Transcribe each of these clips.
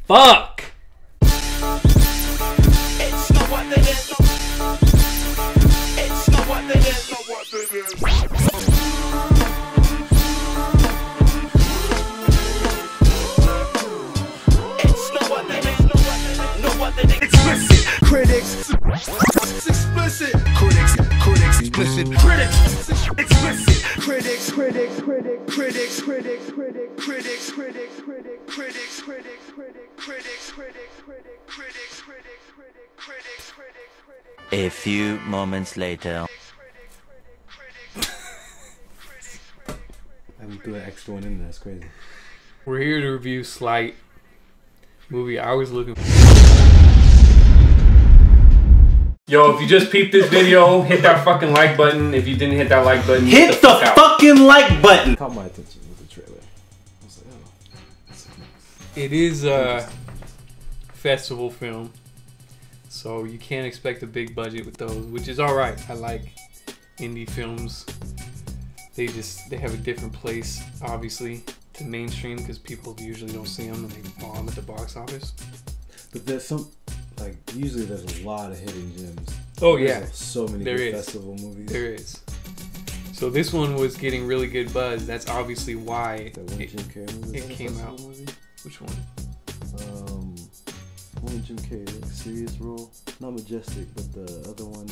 Fuck! It's not what they is. It's not what they is. It's not what they is. Not what they is. Explicit. Critics. Explicit. Critics. Explicit. Critics. Explicit. Critics. Critics. Critics. Critics. Critics. A few moments later. I'm doing an extra one in there. That's crazy. We're here to review Sleight Movie. I was looking. Yo, if you just peeped this video, hit that fucking like button. If you didn't hit that like button, hit the fucking like button. Caught my attention with the trailer. I was like, oh, that's nice. It is a festival film, so you can't expect a big budget with those, which is all right. I like indie films. They have a different place, obviously, to mainstream because people usually don't see them and they bomb at the box office. But there's some, like, usually there's a lot of hidden gems. Oh yeah, There's so many there good is. festival movies. There is. So this one was getting really good buzz. That's obviously why That one Jim Carrey movie. it came out. Movie? Which one? One Jim Carrey, like, serious role. Not Majestic, but the other one,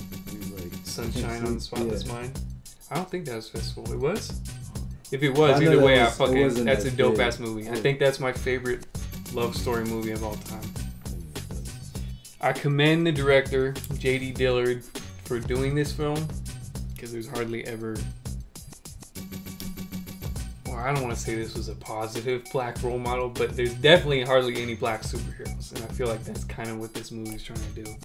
like Sunshine on the Spotless yeah. Mind. I don't think that was festival. It was. If it was, I know either that way, was- it wasn't that's a as dope big. ass movie. I think that's my favorite love story movie of all time. I commend the director, J.D. Dillard, for doing this film because there's hardly ever. Well, I don't want to say this was a positive black role model, but there's definitely hardly any black superheroes, and I feel like that's kind of what this movie is trying to do.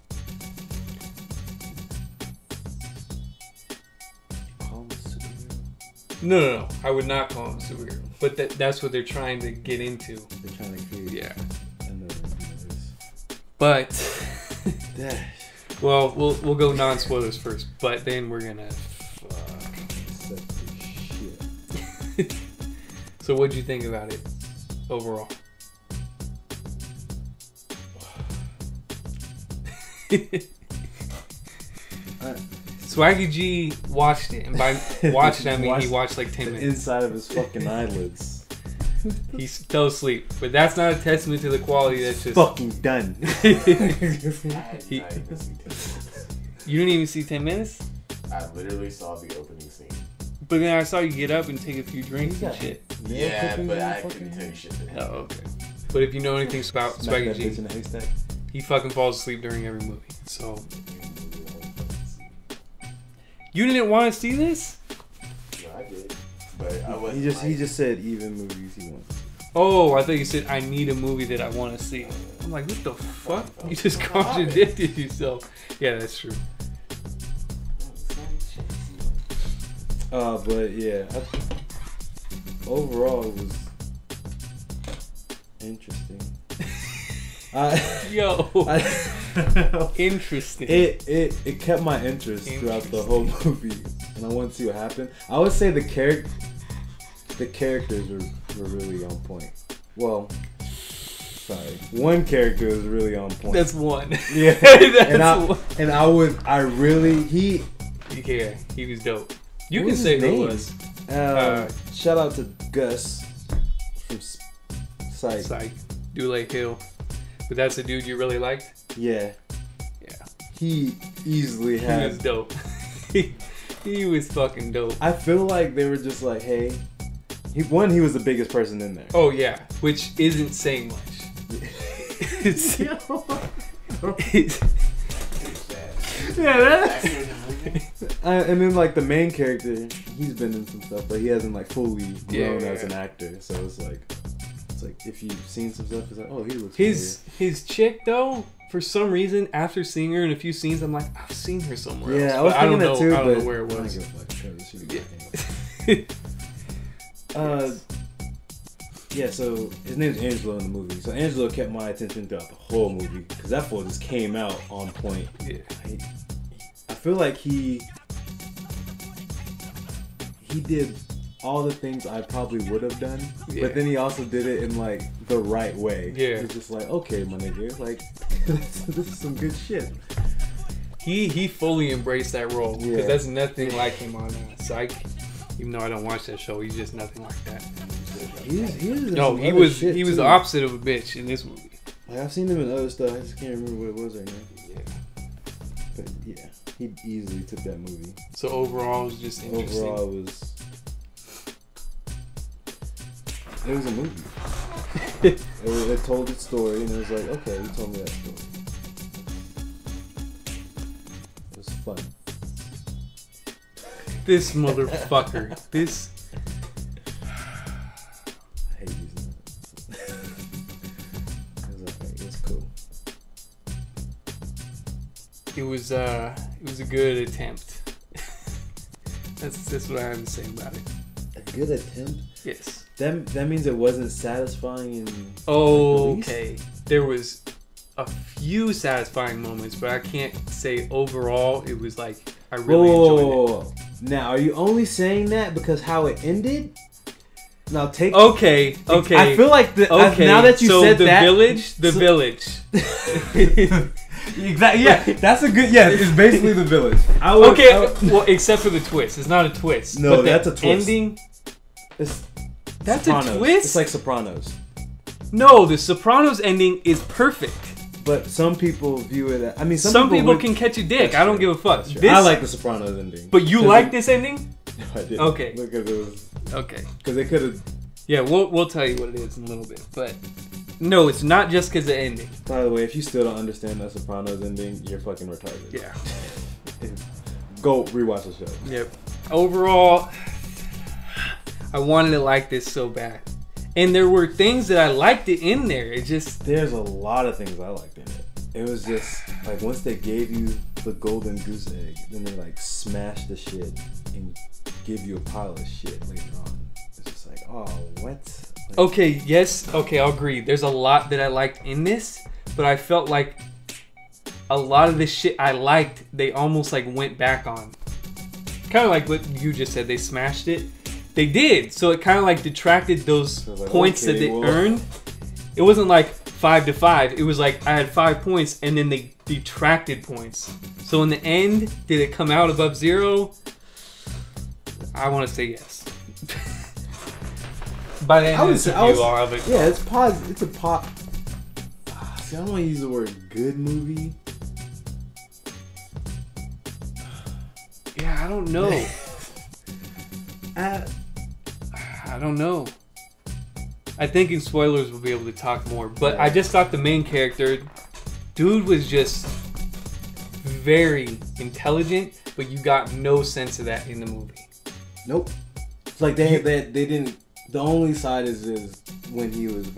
No. I would not call him a superhero, but that's what they're trying to get into. They're trying to create. Yeah. Another universe. But Dash. well, we'll go non-spoilers first, but then we're gonna. Shit. So, what'd you think about it overall? Swaggy G watched it, and by watched I mean he watched like 10 the minutes. inside of his fucking eyelids. He fell asleep, but that's not a testament to the quality. That's just Fucking done. You didn't even see 10 minutes, I literally saw the opening scene. but then I saw you get up and take a few drinks and shit. Yeah, but I couldn't tell you shit. Oh, okay. But if you know anything about Smack Swaggy that bitch G, in the haystack. he fucking falls asleep during every movie. So you didn't want to see this? No, I did, but I wasn't. He just said even movies he wants. Oh, I thought you said I need a movie that I want to see. I'm like, what the fuck? You just contradicted yourself. Yeah, that's true. But yeah, overall it was interesting. Interesting. It kept my interest throughout the whole movie, and I wanted to see what happened. I would say the characters were really on point. Well, sorry, one character was really on point. That's one. Yeah, That's and he. Yeah, he was dope. You What can was say his who it name? was. Shout out to Gus from Sight. Psych. Dule Hill. But that's the dude you really liked? Yeah. Yeah. He easily He had. was dope. He was fucking dope. I feel like they were just like, hey. He was the biggest person in there. Oh, yeah. Which isn't saying much. It's, And then like the main character, he's been in some stuff, but he hasn't like fully grown as an actor. So it's like if you've seen some stuff, it's like, oh, he looks. His chick though, for some reason, after seeing her in a few scenes, I'm like, I've seen her somewhere else. Yeah, I was thinking that too, I don't but know where it I don't was. give a fuck. Yeah, so his name's Angelo in the movie. So Angelo kept my attention throughout the whole movie because that fool just came out on point. Yeah. I feel like he did all the things I probably would have done, Yeah. but then he also did it in like the right way. Yeah. It's just like, okay, my nigga, like this is some good shit. He fully embraced that role because Yeah. that's nothing like him on Psych. Even though I don't watch that show, he's just nothing like that. He was in No, some he other was shit, the too. opposite of a bitch in this movie. Like, I've seen him in other stuff. I just can't remember what it was right now. Yeah. But yeah, he easily took that movie. So overall, it was just interesting. Overall, it was a movie. it told its story, and it was like, okay, you told me that story. It was fun. This motherfucker. This. I hate using that. It was okay. It was cool. It was a good attempt. That's what I have to say about it. A good attempt. Yes. That means it wasn't satisfying in. Okay. There was a few satisfying moments, but I can't say overall it was like I really enjoyed it. Now, are you only saying that because how it ended? Now take. Okay. I feel like now that you so said the that, village. Exactly. Yeah, that's a good. Yeah, it's basically the village. Well, except for the twist. It's not a twist. No, but that's a twist. Ending. That's Sopranos. a twist. It's like Sopranos. No, the Sopranos ending is perfect. But some people view it. I mean, Some people would- can catch a dick. That's I don't true. give a fuck. That's true. This, I like the Sopranos ending. But you like this ending? No, I didn't. Okay. Because it was. Okay. Because they could have. Yeah, we'll tell you what it is in a little bit. But no, it's not just because of the ending. By the way, if you still don't understand that Sopranos ending, you're fucking retarded. Yeah. Go rewatch the show. Yep. Overall, I wanted to like this so bad. And there were things that I liked it in there. It just... There's a lot of things I liked in it. It was just like once they gave you the golden goose egg, then they like smash the shit and give you a pile of shit later on. It's just like, oh, what? Like, Okay, yes. Okay, I'll agree. There's a lot that I liked in this, but I felt like a lot of the shit I liked, they almost like went back on. Kind of like what you just said. They smashed it. They did. So it kind of like detracted those like, points okay, that they well. earned. It wasn't like 5 to 5. It was like I had 5 points and then they detracted points. So in the end, did it come out above 0? I want to say yes. By the end of this review, I'll have it. Yeah, it's positive. It's a pop. See, I don't want to use the word good movie. Yeah, I don't know. I don't know. I think in spoilers we'll be able to talk more. But I just thought the main character, dude, was just very intelligent, but you got no sense of that in the movie. Nope. It's like they didn't. The only side is when he was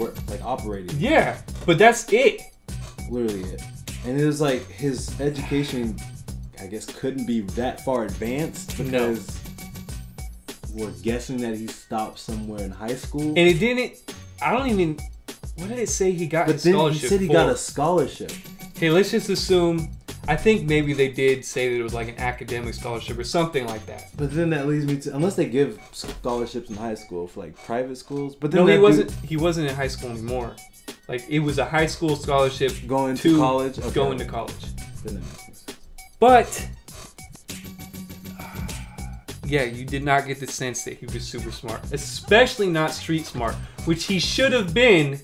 operating. Yeah, but that's it. Literally it. And it was like his education, I guess, couldn't be that far advanced because we're guessing that he stopped somewhere in high school. And it didn't. I don't even. What did it say he got? But his then scholarship he said he for? got a scholarship. Okay, let's just assume. I think maybe they did say that it was like an academic scholarship or something like that. But then that leads me to, unless they give scholarships in high school for like private schools. But then No, he that wasn't. He wasn't in high school anymore. Like it was a high school scholarship going to college. Okay. Going to college. Then that makes sense. But yeah, you did not get the sense that he was super smart, especially not street smart, which he should have been,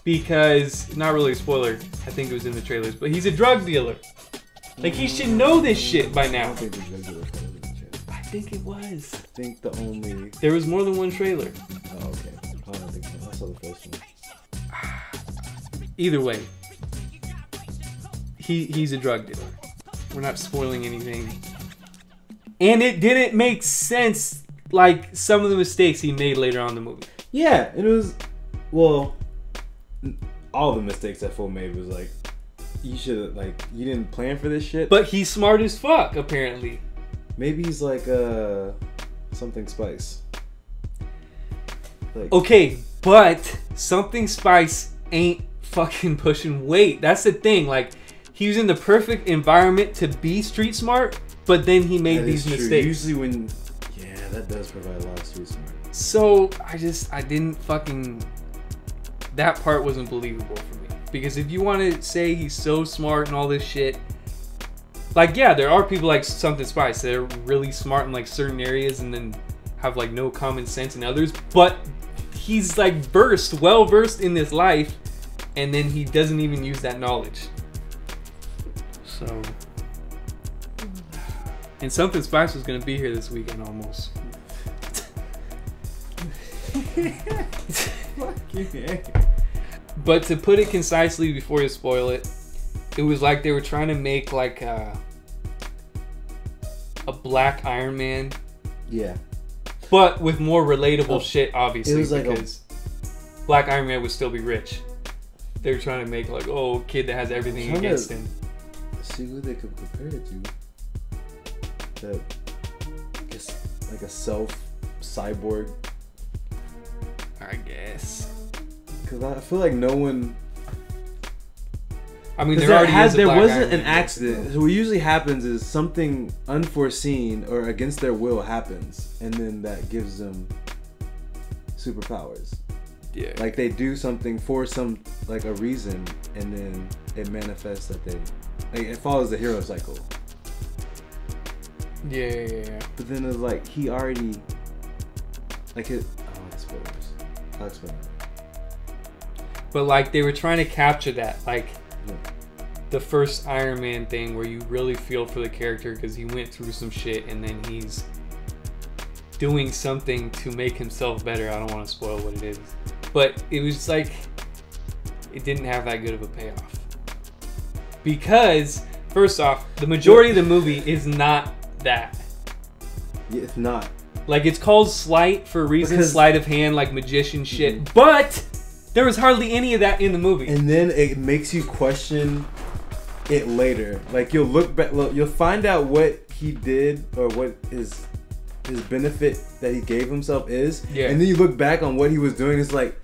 because not really a spoiler. I think it was in the trailers, but he's a drug dealer. Like he should know this shit by I now. don't think the regular trailer was in the trailer. I think it was. I think the only. There was more than one trailer. Oh, okay. I don't think so. I saw the first one. Either way, he's a drug dealer. We're not spoiling anything. And it didn't make sense, like some of the mistakes he made later on in the movie. Yeah, and it was, well, all the mistakes that Full made was like, you should have, like, you didn't plan for this shit. But he's smart as fuck, apparently. Maybe he's like something Spice. Like, Okay, but something Spice ain't fucking pushing weight. That's the thing. Like, he was in the perfect environment to be street smart, but then he made that these is true. mistakes. Usually when, yeah, that does provide a lot of street smart. So I didn't fucking. That part wasn't believable for me, because if you want to say he's so smart and all this shit, like, yeah, there are people like Something Spice that are really smart in like certain areas and then have like no common sense in others, but he's like well versed in this life, and then he doesn't even use that knowledge. So, and Something Spice was gonna be here this weekend almost. But to put it concisely before you spoil it, it was like they were trying to make like a black Iron Man. Yeah. But with more relatable shit, obviously. It was like because Black Iron Man would still be rich. They were trying to make like, oh, kid that has everything against him. See who they could compare it to. That, I guess, like a cyborg. I guess. Because I feel like no one. I mean, there wasn't an accident. So what usually happens is something unforeseen or against their will happens, and then that gives them superpowers. Yeah. Like they do something for some like a reason, and then it manifests that they like it follows the hero cycle. Yeah. But then it's like he already like it. Oh, spoilers. I'll explain that. But like they were trying to capture that, like. The first Iron Man thing where you really feel for the character because he went through some shit and then he's doing something to make himself better. I don't want to spoil what it is, but it was like it didn't have that good of a payoff, because first off, the majority of the movie is not that. Yeah, it's not. Like, it's called Sleight for a reason, sleight of hand, like magician shit, but there was hardly any of that in the movie. And then it makes you question it later. Like, you'll look back, you'll find out what he did or what his benefit that he gave himself is. Yeah. And then you look back on what he was doing. It's like,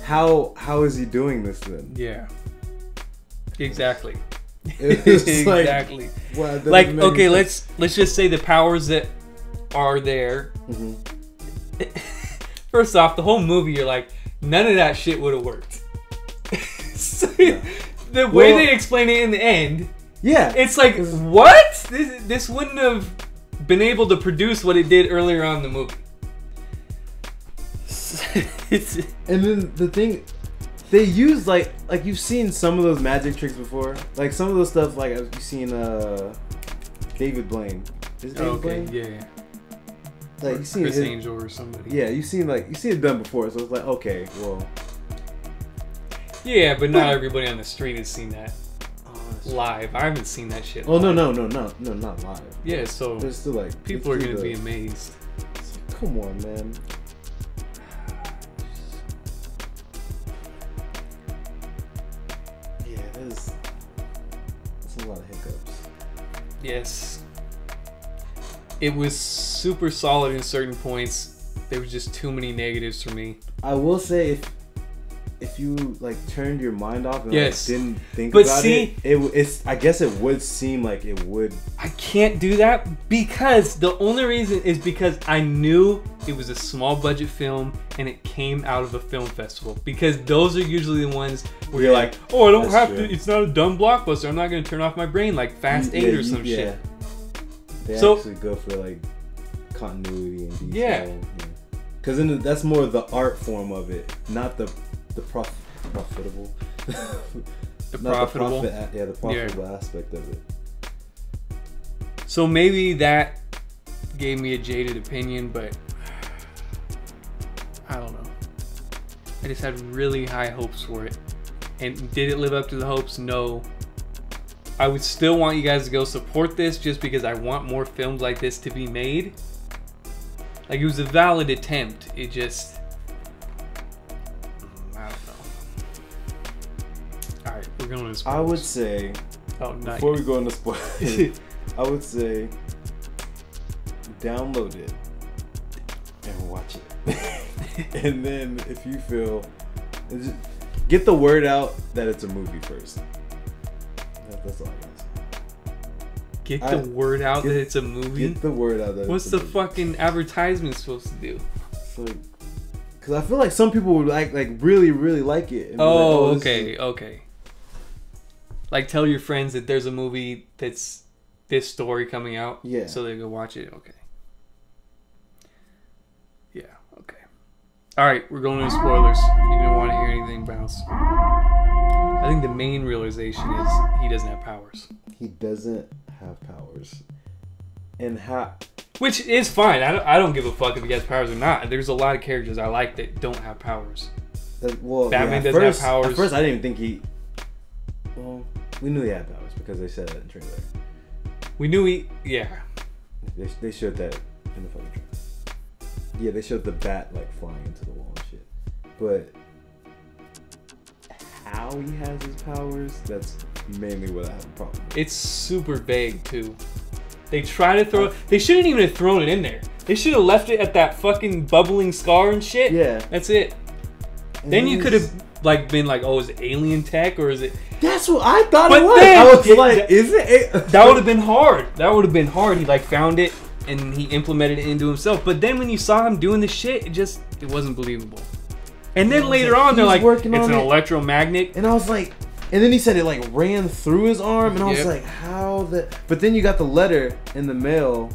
how is he doing this then? Yeah. Exactly. Exactly. Like, okay, let's just say the powers that are there. Mm-hmm. First off, the whole movie, you're like, none of that shit would have worked. So, yeah. The way they explain it in the end, yeah, it's like, what? This wouldn't have been able to produce what it did earlier on in the movie. And then the thing, they use like you've seen some of those magic tricks before. Like some of those stuff, like you've seen David Blaine. Is it David Blaine? Yeah. Like you've seen Chris Angel or somebody. Yeah, you've seen it done before, so it's like, okay, well. Yeah, but not everybody on the street has seen that live. I haven't seen that shit. Oh, no, not live. Yeah, so there's still like people are gonna be amazed. Come on, man. Yeah, there's a lot of hiccups. Yes. It was super solid in certain points. There was just too many negatives for me. I will say, if you like turned your mind off and like, didn't think about it, I guess it would seem like it would. I can't do that because the only reason is because I knew it was a small budget film and it came out of a film festival. Because those are usually the ones where you're like, oh, I don't have to. It's not a dumb blockbuster. I'm not gonna turn off my brain like Fast 8 or some shit. They actually go for like continuity and detail. Yeah. Because then that's more the art form of it, not the profitable. The profitable. The profitable aspect of it. So maybe that gave me a jaded opinion, but I don't know. I just had really high hopes for it. And did it live up to the hopes? No. I would still want you guys to go support this just because I want more films like this to be made. Like, it was a valid attempt. It just... I don't know. Alright, we're going to spoilers. I would say... before we go into spoilers, I would say... download it. And watch it. And then, if you feel... get the word out that it's a movie first. That's all I gotta say. Get the word out that it's a movie. Get the word out that. What's the fucking advertisement supposed to do? It's like, cause I feel like some people would like really like it. And Oh, be like, okay. Like tell your friends that there's a movie that's this story coming out. Yeah. So they go watch it. Okay. Yeah. Okay. All right, we're going into spoilers. You don't want to hear anything, Bounce. I think the main realization is he doesn't have powers. He doesn't have powers, and how? Which is fine. I don't give a fuck if he has powers or not. There's a lot of characters I like that don't have powers. Well, Batman yeah, doesn't have powers. At first, I didn't even think he. Well, we knew he had powers because they said that in the trailer. We knew he. Yeah. They showed that in the fucking trailer. Yeah, they showed the bat like flying into the wall and shit. But how he has his powers, that's mainly what I have a problem with. It's super vague too. They try to throw. They shouldn't even have thrown it in there. They should have left it at that fucking bubbling scar and shit. Yeah. That's it. And then you could have like been like, oh, is it alien tech or is it? That's what I thought But it was. then- I was like, is it? That would have been hard. That would have been hard. He like found it and he implemented it into himself. But then when you saw him doing the shit, it wasn't believable. And then later like, on, they're he's like, working it's on an it. electromagnet. And I was like, and then he said it like ran through his arm, and I was Yep. like, how the? But then you got the letter in the mail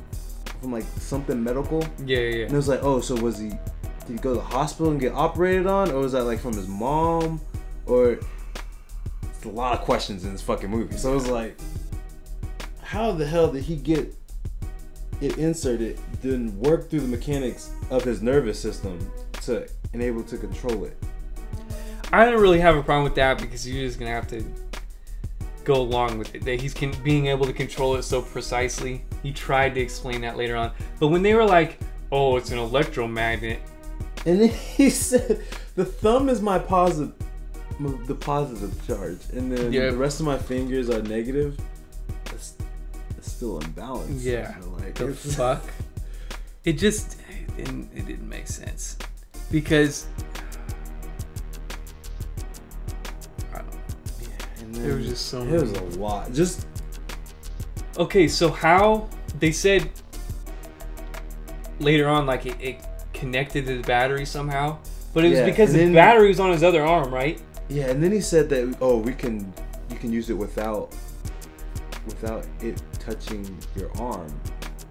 from like something medical, Yeah. and it was like, oh, so was he? Did he go to the hospital and get operated on, or was that like from his mom, or? It's a lot of questions in this fucking movie. So it was like, how the hell did he get it inserted? Then work through the mechanics of his nervous system to enable to control it. I don't really have a problem with that because you're just gonna have to go along with it. That he's being able to control it so precisely. He tried to explain that later on, but when they were like, "Oh, it's an electromagnet," and then he said, "The thumb is my positive charge, and then Yep. the rest of my fingers are negative." It's still unbalanced. Yeah. So, like, The it's- fuck? It didn't make sense because I don't know. And There was just so It was many. a lot. Just Okay, so how they said later on, like it connected to the battery somehow, but it was Yeah, because and the then- battery was on his other arm, right? yeah, and then he said that you can use it without it touching your arm.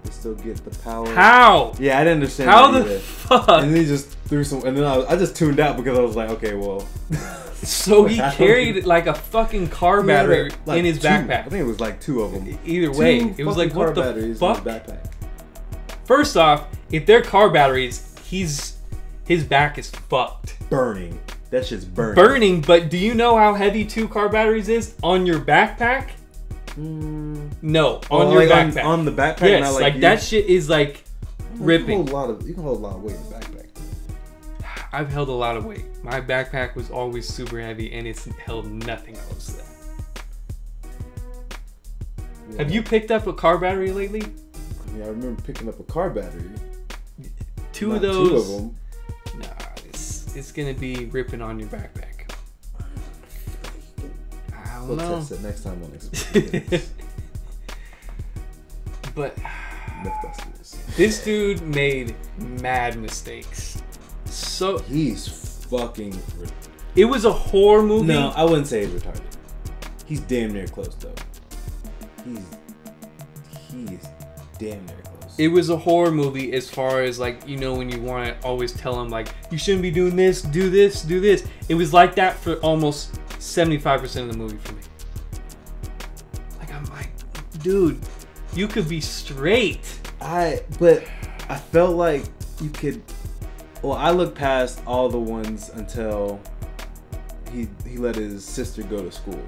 You still get the power. How? Yeah, I didn't understand. How that the either. fuck? And then he just threw some, and then I just tuned out because I was like, okay, well. So he How? carried like a fucking car He had, battery like, in his two. backpack. I think it was like two of them. Either way, Two it was fucking like, what car the batteries fuck? in his backpack. First off, if they're car batteries, his back is fucked. Burning. That shit's burning. Burning, but do you know how heavy 2 car batteries is on your backpack? No, on your like backpack. on the backpack. Yes, not like you. that shit is like ripping. You can hold a lot of weight in the backpack. I've held a lot of weight. My backpack was always super heavy, and it's held nothing close to that. Yeah. Have you picked up a car battery lately? Yeah, I remember picking up a car battery. Two Not of those. Two of them. Nah, it's gonna be ripping on your backpack. I don't We'll know. test it next time on Experience. But Mythbusters. this dude made mad mistakes. So He's fucking. it was a horror movie. No, I wouldn't say he's retarded. He's damn near close though. He's damn near close. It was a horror movie as far as like, you know, when you want to always tell him like, you shouldn't be doing this, do this, do this. It was like that for almost 75% of the movie for me. Like, I'm like, dude, you could be straight. But I felt like you could. Well, I looked past all the ones until he let his sister go to school.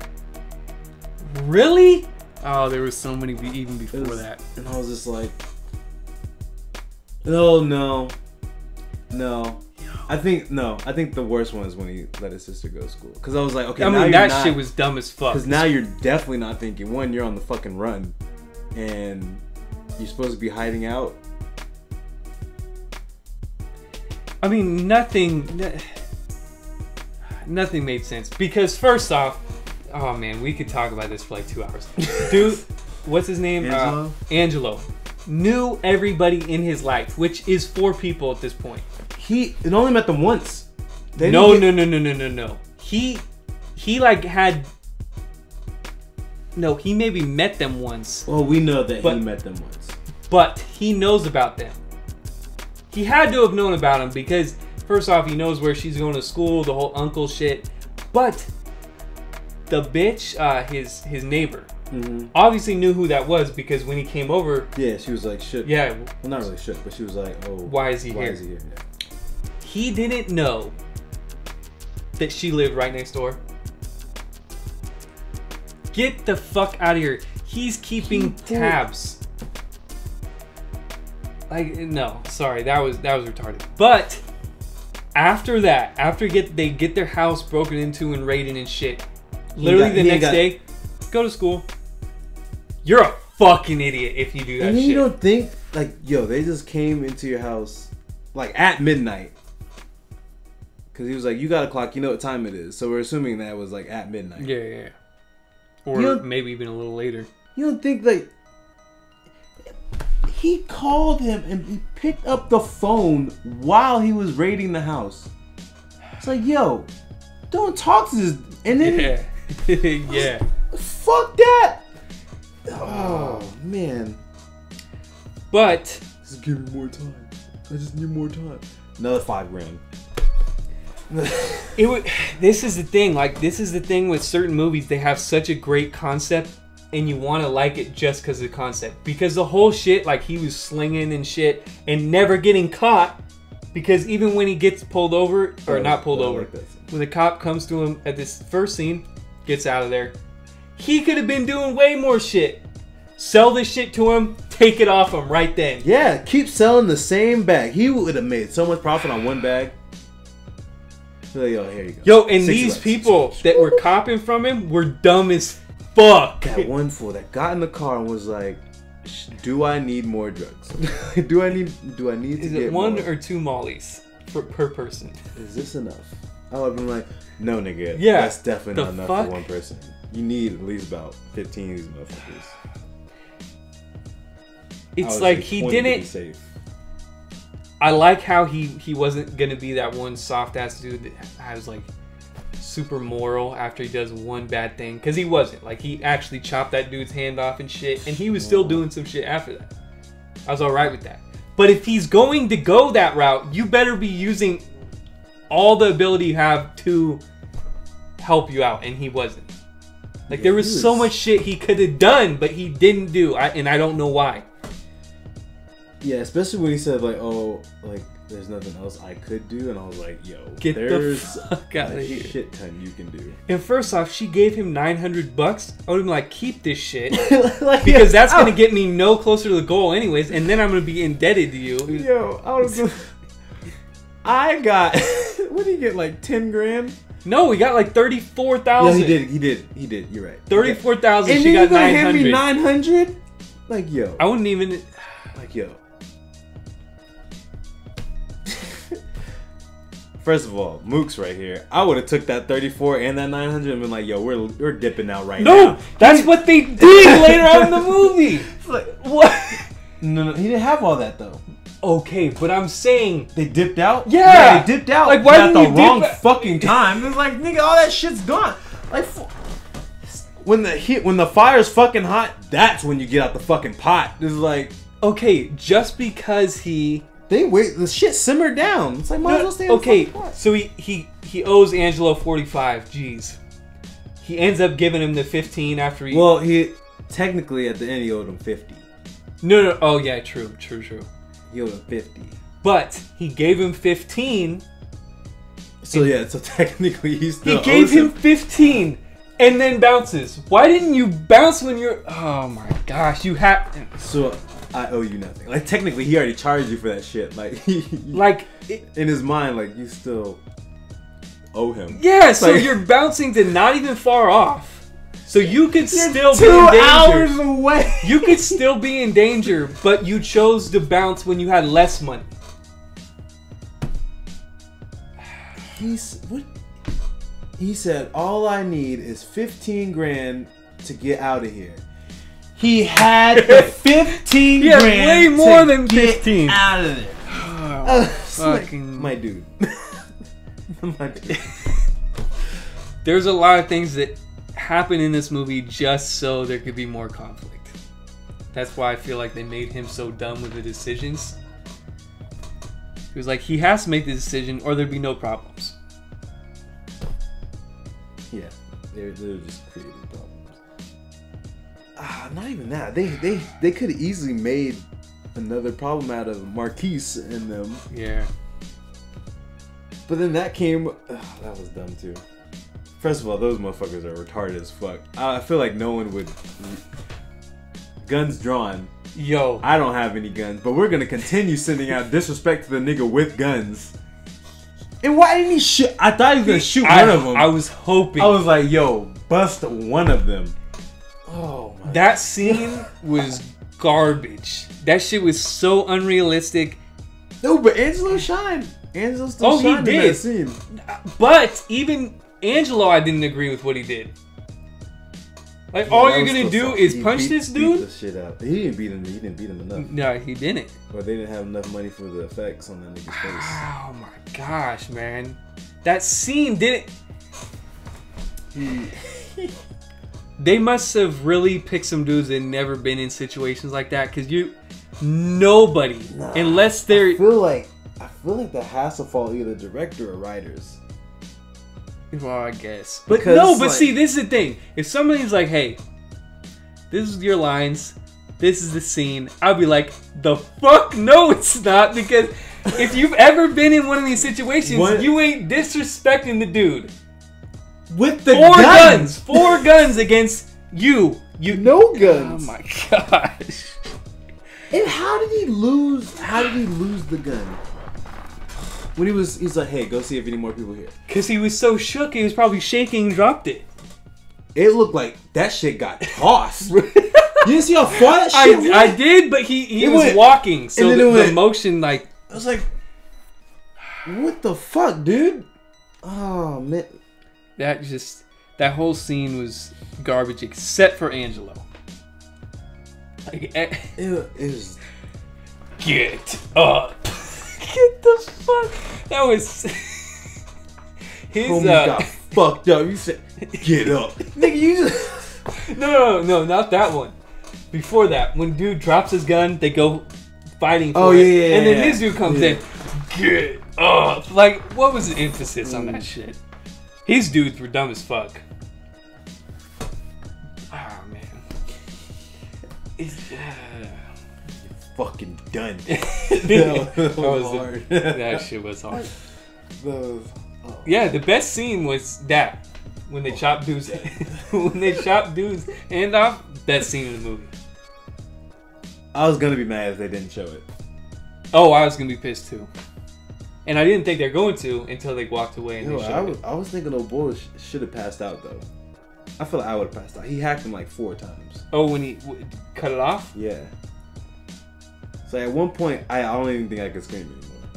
Really? Oh, there was so many even before It was- that. And I was just like, no. I think the worst one is when he let his sister go to school. Because I was like, okay, I now mean, you're that not, shit was dumb as fuck. Because now you're definitely not thinking, one, you're on the fucking run. And you're supposed to be hiding out. I mean, nothing made sense. Because first off, oh man, we could talk about this for like 2 hours. Dude, what's his name? Angelo. Knew everybody in his life, which is 4 people at this point. He only met them once. No. He like had. No, he maybe met them once. Well, we know that he met them once. But he knows about them. He had to have known about them because, first off, he knows where she's going to school, the whole uncle shit. But the bitch, his neighbor, obviously knew who that was because when he came over... Yeah, she was like, shook. Yeah. Well, not really shook, but she was like, oh... Why is he here? Yeah. He didn't know that she lived right next door. Get the fuck out of here. He's keeping tabs. Like, no, sorry, that was retarded. But after that, they get their house broken into and raided and shit, literally the next day, go to school. You're a fucking idiot if you do that shit. You don't think, like, yo, they just came into your house, like, at midnight. Because he was like, you got a clock, you know what time it is. So we're assuming that was, like, at midnight. Yeah. Or maybe even a little later. You don't think, like... He called him and he picked up the phone while he was raiding the house. It's like, yo, don't talk to this. And then... Yeah. Fuck that! Oh, man. But... Just give me more time. I just need more time. Another $5,000. This is the thing. Like, this is the thing with certain movies. They have such a great concept, and you want to like it just because of the concept. Because the whole shit, like, he was slinging and shit, and never getting caught. Because even when he gets pulled over, or not pulled over, when the cop comes to him at this first scene, gets out of there, he could have been doing way more shit. Sell this shit to him, take it off him right then. Yeah, keep selling the same bag. He would have made so much profit on one bag. So, yo, here you go. Yo, and these people that were copping from him were dumb as fuck. That one fool that got in the car and was like, "Do I need more drugs? do I need to Is get it 1 more? or 2 mollies per person? Is this enough?" I would have been like, "No, nigga. Yeah, that's definitely not enough fuck? for one person. You need at least about 15 of these motherfuckers." It's like he didn't. I like how he wasn't gonna be that one soft ass dude that has like super moral after he does one bad thing, because he wasn't. Like, he actually chopped that dude's hand off and shit, and he was still doing some shit after that. I was alright with that. But if he's going to go that route, you better be using all the ability you have to help you out, and he wasn't. Like, there was so much shit he could have done, but he didn't do, and I don't know why. Yeah, especially when he said, like, oh, like, there's nothing else I could do. And I was like, yo, Get there's the fuck out of here. Shit ton you can do. And first off, she gave him $900. I would have been like, keep this shit. Like, because that's going to get me no closer to the goal anyways. And then I'm going to be indebted to you. Yo, I got, what did he get, like 10 grand? No, we got like 34,000. Yeah, he did. You're right. 34,000. And she then got you gonna 900. hand me 900? Like, yo. I wouldn't even. Like, yo. First of all, Mook's right here. I would have took that 34 and that 900 and been like, yo, we're dipping out right now. No, that's what they did later on in the movie. It's like, what? No, he didn't have all that though. Okay, but I'm saying they dipped out. Yeah, they dipped out. Like, why at didn't the you wrong dip fucking time? It's like, nigga, all that shit's gone. Like, when the fire's fucking hot, that's when you get out the fucking pot. It's like, okay, just because the shit simmered down. It's like, might as well stay in okay, the fucking pot. so he owes Angelo 45 G's. He ends up giving him the 15 after he. Well, he technically at the end he owed him 50. No. Oh yeah, true. He owed him 50. But he gave him 15. So yeah, so technically he still He gave owes him 15 and then bounces. Why didn't you bounce when you're? Oh my gosh, you have. So I owe you nothing. Like, technically he already charged you for that shit. Like, in his mind, like, you still owe him. Yeah, so you're bouncing to not even far off. So you could still be 2 in danger. hours away. You could still be in danger, but you chose to bounce when you had less money. He said, all I need is 15 grand to get out of here. He had the 15 He had grand. way more to than get 15. out of there. Fucking My dude. My dude. There's a lot of things that happen in this movie just so there could be more conflict. That's why I feel like they made him so dumb with the decisions. He was like, he has to make the decision or there'd be no problems. Yeah, they're just creating problems. Not even that. They could have easily made another problem out of Marquise and them. Yeah. But then that came. That was dumb too. First of all, those motherfuckers are retarded as fuck. I feel like no one would. Guns drawn. Yo. I don't have any guns, but we're gonna continue sending out disrespect to the nigga with guns. And why didn't he shoot? I thought he was gonna shoot one of them. I was hoping. I was like, yo, bust one of them. Oh my. That scene was garbage. That shit was so unrealistic. No, but Angelo shined. Angelo still shined in that scene. But even Angelo, I didn't agree with what he did. Like, Yeah, all that you're was gonna still do is he punch beat- this beat dude? the shit out. He didn't beat him. He didn't beat him enough. No, he didn't. Or they didn't have enough money for the effects on that nigga's face. Oh my gosh, man. That scene didn't... They must have really picked some dudes that never been in situations like that, because nobody, unless they're... I feel like that has to fall either director or writers. Well, I guess. But Because, no, but like- see, this is the thing. If somebody's like, hey, this is your lines, this is the scene, I'll be like, the fuck no, it's not, because if you've ever been in one of these situations, you ain't disrespecting the dude. With the Four guns against you. No guns. Oh my gosh. And how did he lose? How did he lose the gun? When he's like, hey, go see if any more people here. Because he was so shook, he was probably shaking and dropped it. It looked like that shit got tossed. You didn't see how far that shit went? I did, but he was went, walking, so and then the it went, motion, like... I was like, what the fuck, dude? Oh, man. That whole scene was garbage, except for Angelo. Like, It was... get up. Get the fuck. That was... His, Homie got fucked up. You said, get up. Nigga, you just... No, not that one. Before that, when dude drops his gun, they go fighting for Oh, it. yeah, and then yeah. this dude comes in, get up. Like, what was the emphasis on that shit? His dudes were dumb as fuck. Oh, man. fucking done. That shit was hard. Yeah, the best scene was that. When they chop dudes hand off, best scene in the movie. I was gonna be mad if they didn't show it. Oh, I was gonna be pissed too. And I didn't think they're going to until they walked away and they showed it. I was thinking old boy should have passed out though. I feel like I would have passed out. He hacked him like 4 times. Oh, when he cut it off? Yeah. So at one point, I don't even think I could scream anymore.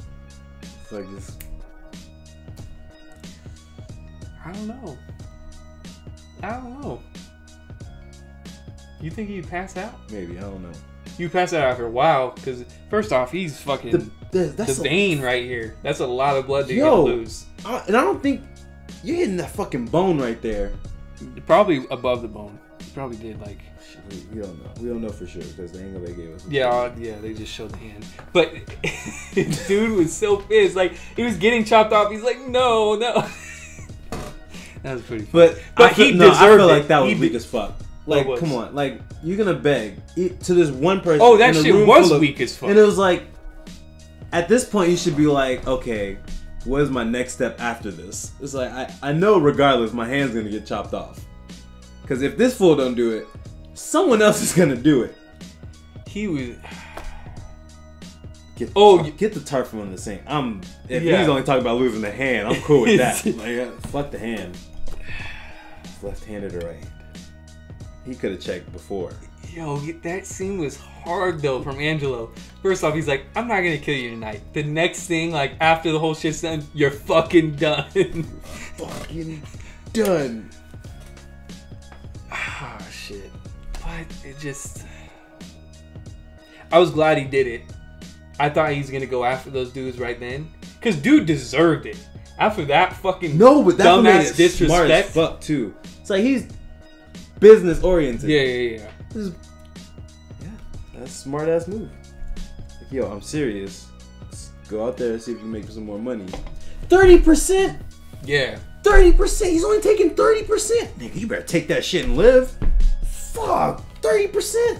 It's like just... I don't know. You think he'd pass out? Maybe, I don't know. You pass out after a while, because first off, he's fucking that's the vein right here. That's a lot of blood to lose. And I don't think you're hitting that fucking bone right there. Probably above the bone. He probably did like. We don't know. We don't know for sure because the angle they gave us. Yeah, they just showed the hand. But dude was so pissed. Like he was getting chopped off. He's like, no. That was pretty funny. But he I deserved feel it. like that was weak as fuck. Like, come on. Like, you're gonna beg to this one person. Oh, that shit was weak as fuck. And it was like, at this point, you should be like, okay, what is my next step after this? It's like, I know regardless, my hand's gonna get chopped off. Because if this fool don't do it, someone else is gonna do it. He was... Get the tart from the sink. If he's only talking about losing the hand, I'm cool with that. Like, fuck the hand. Left-handed or right? He could have checked before. Yo, that scene was hard though from Angelo. First off, he's like, I'm not gonna kill you tonight. The next thing, like after the whole shit's done, you're fucking done. Fucking done. Ah, shit. But it just... I was glad he did it. I thought he was going to go after those dudes right then. Because dude deserved it. After that fucking but that made dumbass it disrespect. smart as fuck, too. It's like, he's business oriented. Yeah. Yeah, that's a smart ass move. Like, yo, I'm serious. Let's go out there and see if you can make some more money. 30%? Yeah. 30%? He's only taking 30%? Nigga, you better take that shit and live. Fuck, 30%?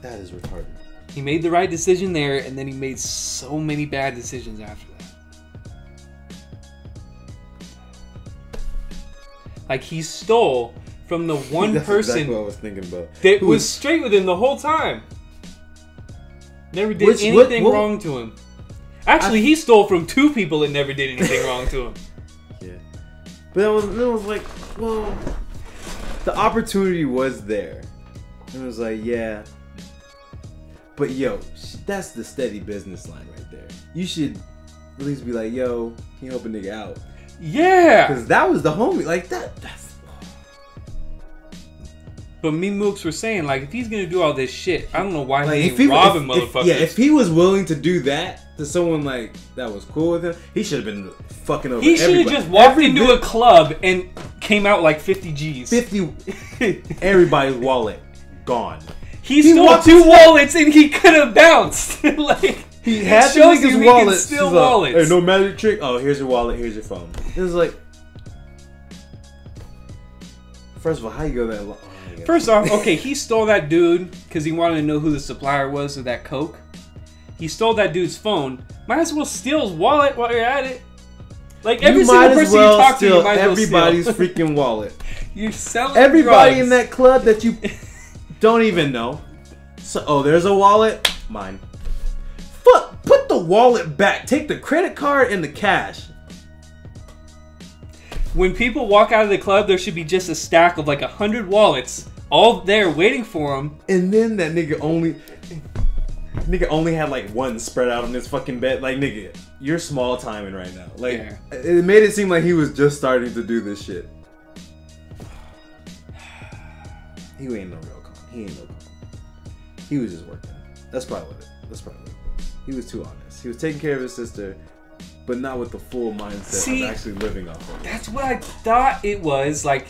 That is retarded. He made the right decision there, and then he made so many bad decisions after that. Like, he stole from the one That's person exactly what I was thinking about. that was straight with him the whole time. Never did anything wrong to him. Actually, he stole from two people that never did anything wrong to him. Yeah. But it was like, well, the opportunity was there. And it was like, yeah. But yo, that's the steady business line right there. You should at least be like, yo, can you help a nigga out? Yeah. Because that was the homie. Like, that's... But me and Mooks were saying, like, if he's going to do all this shit, I don't know why like, he ain't robbing motherfuckers. If he was willing to do that to someone, like, that was cool with him, he should have been fucking over He should have just walked into a club and came out like 50 G's. 50... everybody's wallet gone. He stole two wallets and he could have bounced. Like, he had to shows make his you wallet. He can steal wallets. Hey, no magic trick. Oh, here's your wallet. Here's your phone. It was like, first of all, how you go that long? Oh, first off, okay, he stole that dude because he wanted to know who the supplier was of that Coke. He stole that dude's phone. Might as well steal his wallet while you're at it. Like, every single person you talk to, you might as well steal everybody's freaking wallet. You're selling everybody drugs. in that club that you don't even know. So, oh, there's a wallet. Mine. Put the wallet back. Take the credit card and the cash. When people walk out of the club, there should be just a stack of like 100 wallets all there waiting for them. And then that nigga only had like one spread out on his fucking bed. Like, nigga, you're small timing right now. Like, yeah. It made it seem like he was just starting to do this shit. He ain't no real con. He ain't no con. He was just working. That's probably what it was. He was too honest. He was taking care of his sister, but not with the full mindset of actually living off of it. That's what I thought it was. Like,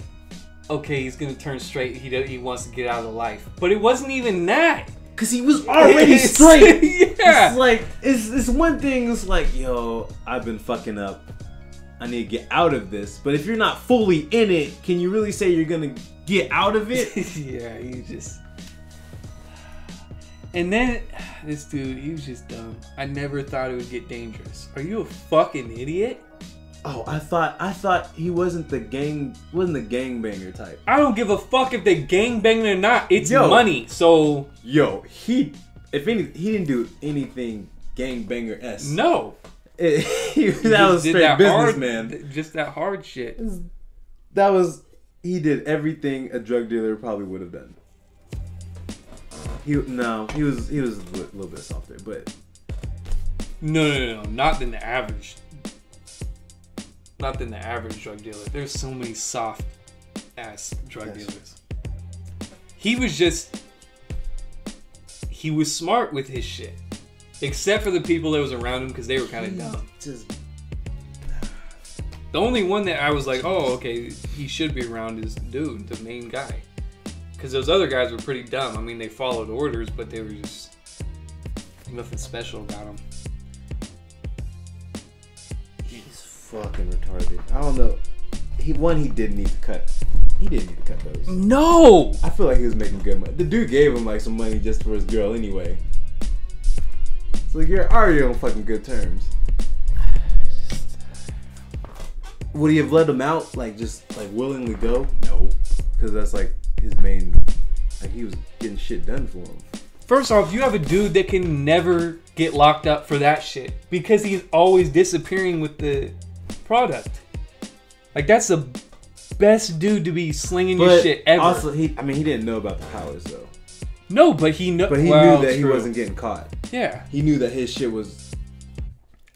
okay, he's gonna turn straight. He wants to get out of life, but it wasn't even that. Cause he was already straight. Yeah. It's like it's one thing. It's like, yo, I've been fucking up. I need to get out of this. But if you're not fully in it, can you really say you're gonna get out of it? Yeah, you just. And then this dude, he was just dumb. I never thought it would get dangerous. Are you a fucking idiot? Oh, I thought he wasn't the gangbanger type. I don't give a fuck if they gangbanging or not. It's money. So he didn't do anything gangbanger-esque. No. That was straight businessman. Just that hard shit. He did everything a drug dealer probably would have done. He was a little bit softer, but no, not than the average. Not than the average drug dealer. There's so many soft ass drug dealers. He was smart with his shit, except for the people that was around him because they were kind of dumb. The only one that I was like, oh, okay, he should be around is dude, the main guy. Because those other guys were pretty dumb. I mean, they followed orders, but they were just nothing special about them. He's fucking retarded. I don't know. He didn't need to cut. He didn't need to cut those. No! I feel like he was making good money. The dude gave him like some money just for his girl anyway. So like, you're already on fucking good terms. Would he have let him out, like, just like willingly go? No, because that's like his main. Like, he was getting shit done for him. First off, you have a dude that can never get locked up for that shit because he's always disappearing with the product. Like, that's the best dude to be slinging your shit ever. Also, he didn't know about the powers though. No, but he knew. But he knew that he wasn't getting caught. Yeah, he knew that his shit was.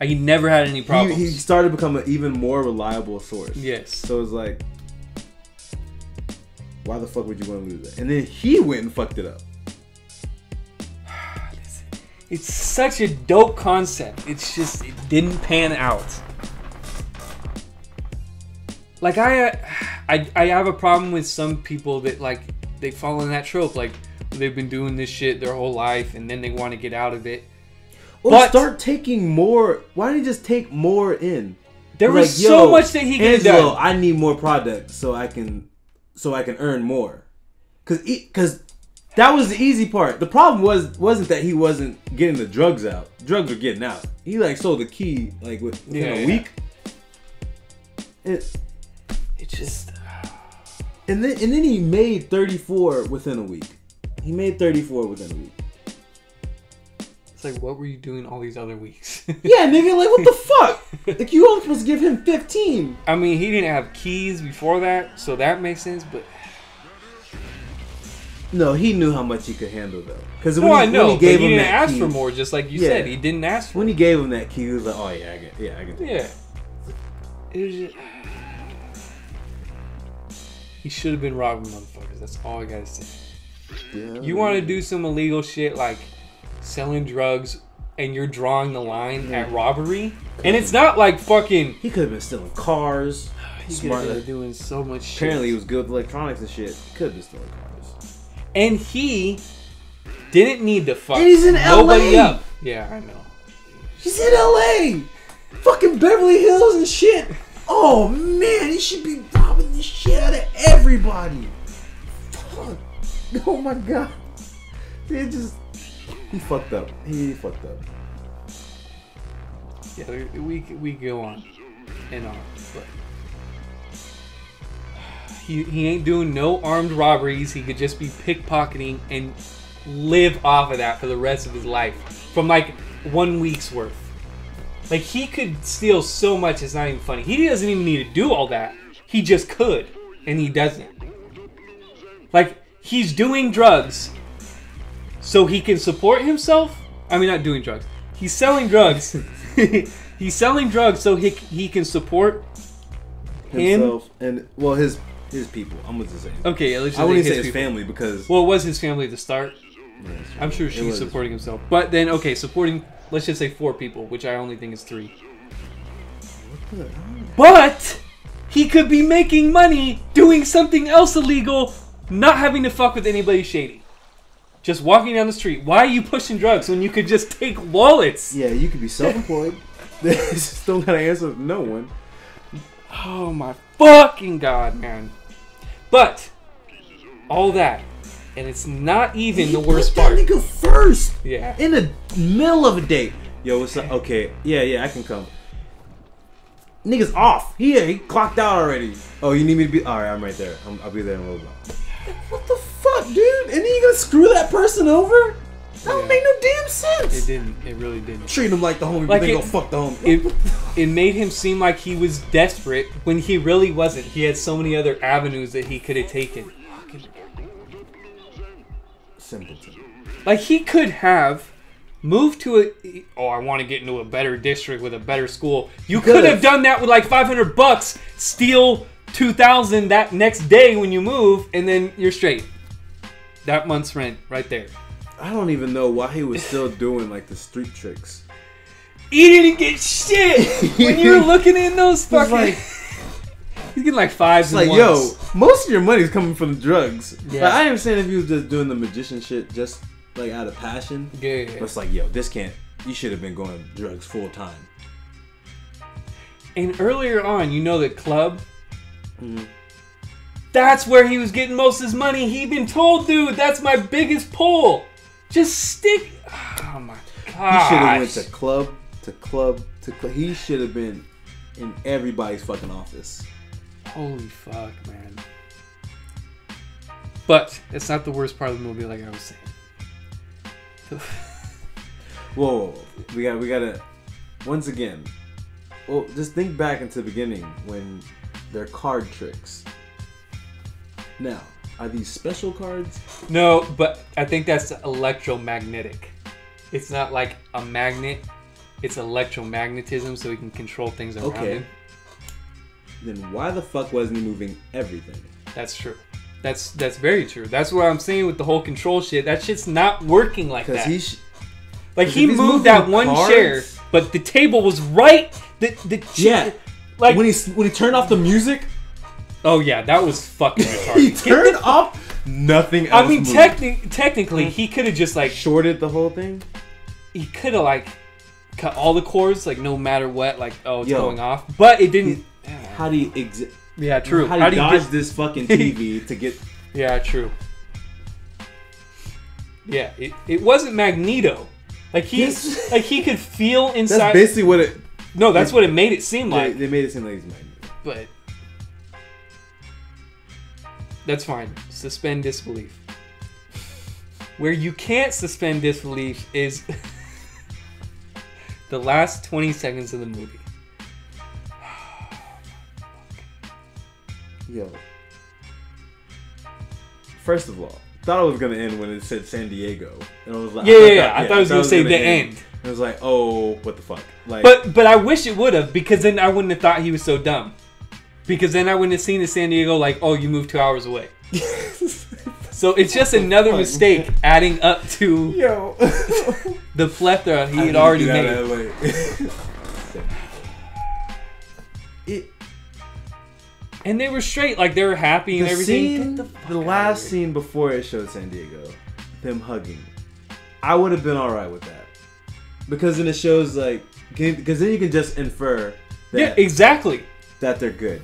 He never had any problems. He started to become an even more reliable source. Yes. So it was like, Why the fuck would you want to lose that? And then he went and fucked it up. It's such a dope concept. It's just, it didn't pan out. Like, I have a problem with some people that, like, they fall in that trope. Like, they've been doing this shit their whole life, and then they want to get out of it. Or But start taking more. Why don't you just take more in? there was so much that he could have Angelo, done. I need more product so I can earn more. Cause that was the easy part. The problem wasn't that he wasn't getting the drugs out. Drugs were getting out. He like sold the key like within a week. It just. And then he made 34 within a week. He made 34 within a week. It's like, what were you doing all these other weeks? Yeah, nigga, like what the fuck? Like you only supposed to give him 15. I mean, he didn't have keys before that, so that makes sense. But no, he knew how much he could handle though. Because no, I know, when he gave but he him didn't that ask key, for more. Just like you said, he didn't ask for. When he gave him that key, he was like, "Oh yeah, I can." Yeah. It was just... He should have been robbing motherfuckers. That's all I gotta say. Yeah, You want to do some illegal shit like selling drugs, and you're drawing the line at robbery, and it's not like fucking. He could have been stealing cars. He could have been doing so much shit. Apparently, he was good with electronics and shit. He could have been stealing cars. And he didn't need to fuck And he's in nobody LA. up. Yeah, I know. He's in LA, fucking Beverly Hills and shit. Oh man, he should be robbing the shit out of everybody. Fuck. Oh my god. He fucked up. He fucked up. Yeah, we go on and on, but he ain't doing no armed robberies. He could just be pickpocketing and live off of that for the rest of his life from like 1 week's worth. Like, he could steal so much, it's not even funny. He doesn't even need to do all that. He just could, and he doesn't. Like, he's doing drugs so he can support himself. I mean, not doing drugs. He's selling drugs. He's selling drugs so he can support Himself and well his people. I'm gonna just say. Okay, let's just I wouldn't say his people. family because Well, it was his family to start. yeah, I'm sure she's supporting himself. But then, okay, supporting, let's just say 4 people, which I only think is 3. But he could be making money doing something else illegal, not having to fuck with anybody shady. Just walking down the street. Why are you pushing drugs when you could just take wallets? Yeah, you could be self-employed. Still gotta answer to no one. Oh my fucking god, man. But all that, and it's not even the worst part. That nigga first. Yeah. In the middle of a date. Yo, what's up? Okay. Yeah, I can come. Nigga's off. He clocked out already. Oh, you need me to be? All right, I'm right there. I'll be there in a little while. What the fuck, dude? And then you gonna screw that person over? That don't make no damn sense. It didn't. It really didn't. Treat him like the homie, Like but they it- gonna fuck the homie. It made him seem like he was desperate when he really wasn't. He had so many other avenues that he could have taken. Simpleton. Like, he could have moved to a... Oh, I want to get into a better district with a better school. You could have done that with like $500, steal 2,000 that next day when you move, and then you're straight. That month's rent right there. I don't even know why he was still doing like the street tricks. He didn't get shit when you're looking in those fucking... like- He's getting like 5s It's like, and yo, 1s. most of your money's coming from the drugs. Yeah. Like, I understand if he was just doing the magician shit just like out of passion. Yeah. But it's like, yo, this can't. You should have been going drugs full time. And earlier on, you know, the club... That's where he was getting most of his money. He been told, dude, that's my biggest pull. Just stick... Oh my god. He should have went to club to club to club. He should have been in everybody's fucking office. Holy fuck, man. But it's not the worst part of the movie, like I was saying. Whoa. We gotta. Once again. Well, just think back into the beginning when they're card tricks. Now, are these special cards? No, but I think that's electromagnetic. It's not like a magnet. It's electromagnetism, so he can control things around Okay. him. Then why the fuck wasn't he moving everything? That's true. That's very true. That's what I'm saying with the whole control shit. That shit's not working like that. Like he moved that one chair, but the table was right. The chair, like when he turned off the music. Oh yeah, that was fucking retarded. He turned off nothing else. I mean, technically, he could have just like shorted the whole thing. He could have like cut all the cords, like no matter what, like it's going off. But it didn't. How do you Yeah, true. How do you dodge this fucking TV to get? Yeah, true. Yeah, it wasn't Magneto. Like he could feel inside. That's basically what it. No, that's what it made it seem like. They made it seem like he's Magneto. But that's fine. Suspend disbelief. Where you can't suspend disbelief is the last 20 seconds of the movie. Yo. First of all, thought it was gonna end when it said San Diego, and I was like, I thought it was gonna say the end. It was like, oh, what the fuck? Like, but I wish it would have, because then I wouldn't have thought he was so dumb. Because then I wouldn't have seen the San Diego like, oh, you moved 2 hours away. So it's just another mistake adding up to the plethora he had already made. And they were straight, like they were happy and everything. The last scene before it showed San Diego, them hugging, I would have been alright with that. Because then it shows like, because then you can just infer that, exactly, that they're good.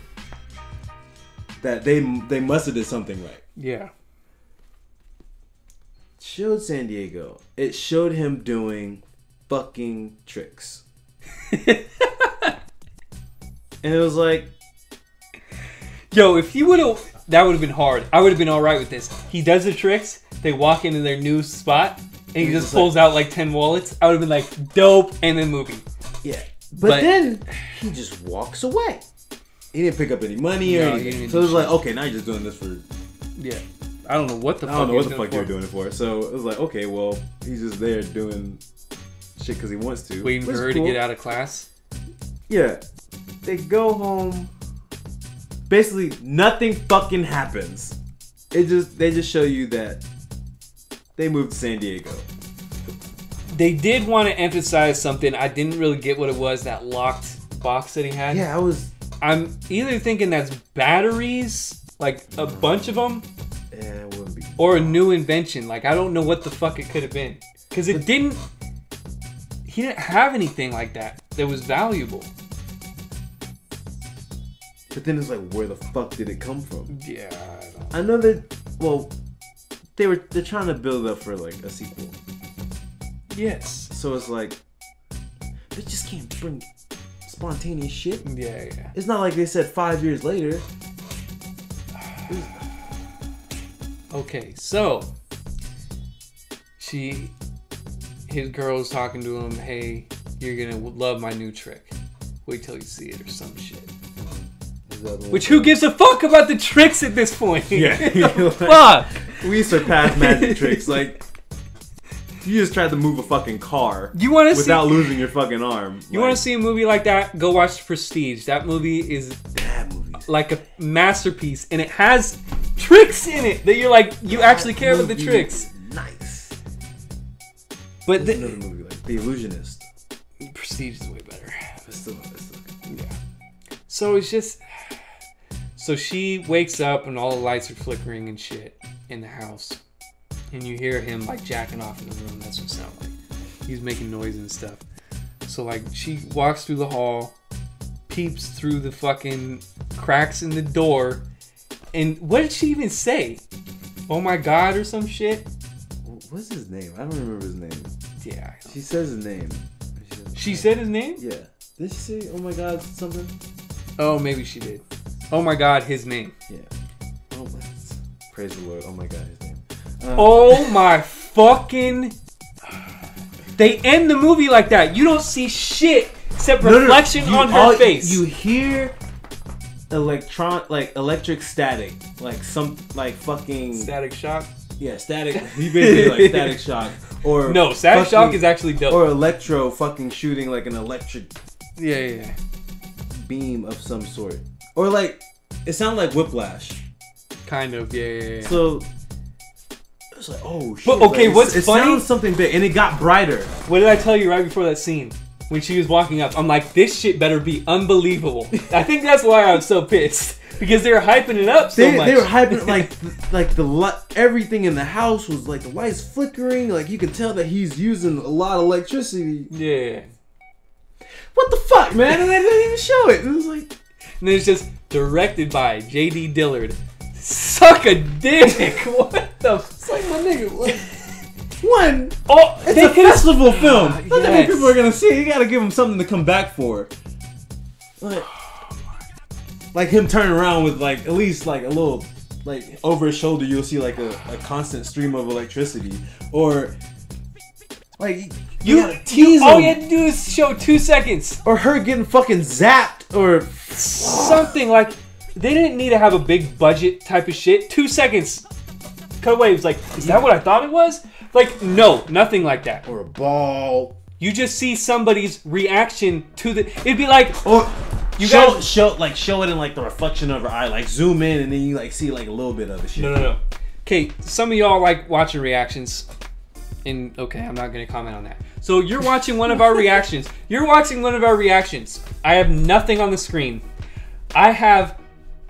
That they must have did something right. Yeah. Showed San Diego. It showed him doing fucking tricks. And it was like, yo, if he would have, that would have been hard. I would have been alright with this. He does the tricks, they walk into their new spot, and he just pulls out like 10 wallets. I would have been like, dope, and then movie. Yeah. But then he just walks away. He didn't pick up any money or anything. So it was like, okay, now you're just doing this for... Yeah. I don't know what the fuck you were doing it for. So it was like, okay, well, he's just there doing shit because he wants to. Waiting for her to get out of class? Yeah. They go home. Basically, nothing fucking happens. They just show you that they moved to San Diego. They did want to emphasize something. I didn't really get what it was, that locked box that he had. Yeah, I'm either thinking that's batteries, like a bunch of them, it wouldn't be, or a new invention. Like, I don't know what the fuck it could have been. Because he didn't have anything like that was valuable. But then it's like, where the fuck did it come from? Yeah, I know that, well, they're trying to build up for like a sequel. Yes. So it's like, they just can't bring spontaneous shit. Yeah. It's not like they said 5 years later. Okay, so his girl's talking to him, hey, you're gonna love my new trick. Wait till you see it or some shit. Which, who gives a fuck about the tricks at this point? Yeah. Fuck! We surpassed magic tricks. Like, you just tried to move a fucking car without losing your fucking arm. You want to see a movie like that? Go watch Prestige. That movie is like a masterpiece, and it has tricks in it that you're like, you actually care about the tricks. Nice. But there's another movie like The Illusionist. Prestige is way better. It's still good. Yeah. So it's just, so she wakes up and all the lights are flickering and shit in the house. And you hear him like jacking off in the room. That's what it sounds like. He's making noise and stuff. So like she walks through the hall, peeps through the fucking cracks in the door. And what did she even say? Oh my God or some shit? What's his name? I don't remember his name. Yeah. She says his name. She said his name? Yeah. Did she say, oh my God, something? Oh, maybe she did. Oh my God, his name. Yeah. Oh my. Praise the Lord. Oh my God, his name. Oh my fucking... They end the movie like that. You don't see shit except reflection on her face. You hear electric static. Like some, like fucking... Static shock? Yeah, static. He basically like static shock. Or no, static shock is actually dope. Or electro fucking shooting like an electric... Yeah. beam of some sort. Or like, it sounded like Whiplash. Kind of, yeah. So it's like, oh shit. But okay, like, what's it funny? sounds something big, and it got brighter. What did I tell you right before that scene? When she was walking up, I'm like, this shit better be unbelievable. I think that's why I was so pissed. Because they were hyping it up so much. They were hyping like the everything in the house was like the lights flickering. Like you could tell that he's using a lot of electricity. Yeah. What the fuck, man? And they didn't even show it. It was like, and then it's just directed by J.D. Dillard. Suck a dick. What the? it's like my nigga. Like, one. Oh, It's a festival film. Not that many yes. people are gonna see it. You gotta give them something to come back for. Like him turning around with like at least like a little like over his shoulder, you'll see like a constant stream of electricity, or like you gotta tease all him. you had to do is show 2 seconds Or her getting fucking zapped, or something. Like they didn't need to have a big budget type of shit. 2 seconds. Cut away. It was like, is that what I thought it was? Like, no, nothing like that. or a ball. You just see somebody's reaction to the. It'd be like, Or you show guys. show it in like the reflection of her eye, like zoom in and then you like see like a little bit of it. Shit. No. Okay, some of y'all like watching reactions. And okay, I'm not gonna comment on that. So you're watching one of our reactions. I have nothing on the screen. I have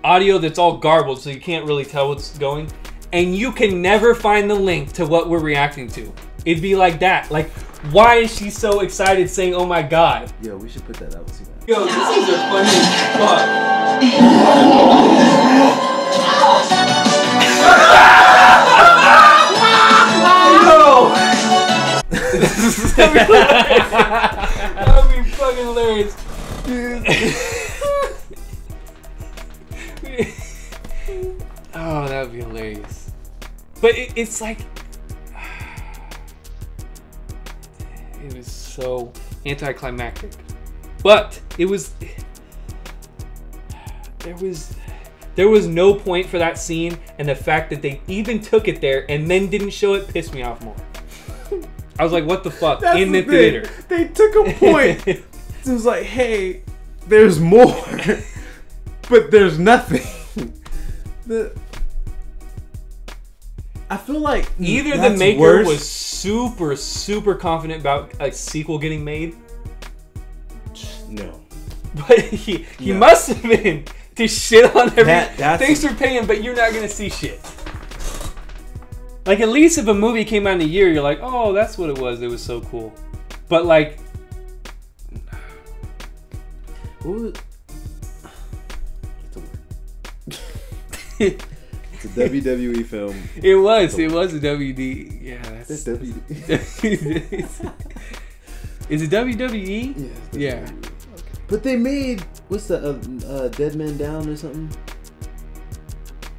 audio that's all garbled, so you can't really tell what's going. And you can never find the link to what we're reacting to. It'd be like that. Like, why is she so excited saying, oh my god? Yo, we should put that out. See that. Yo, this is a funny fuck. No! That would be fucking hilarious. Oh, that would be hilarious. But it's like, it was so anticlimactic. But it was, there was no point for that scene, and the fact that they even took it there and then didn't show it pissed me off more. I was like, what the fuck? That's in the thing. theater. They took a point. It was like, hey, there's more, but there's nothing. I feel like Either the that's maker worse. was super confident about a sequel getting made, No. but he No. must have been to shit on every. That's- Thanks for paying, but you're not gonna see shit. Like, at least if a movie came out in a year, you're like, oh, that's what it was. It was so cool. But like, It's a WWE film. it was a WD. Yeah, That's that's. WWE. Is it WWE? Yeah. it's Yeah. WWE. But they made what's the Dead Man Down or something?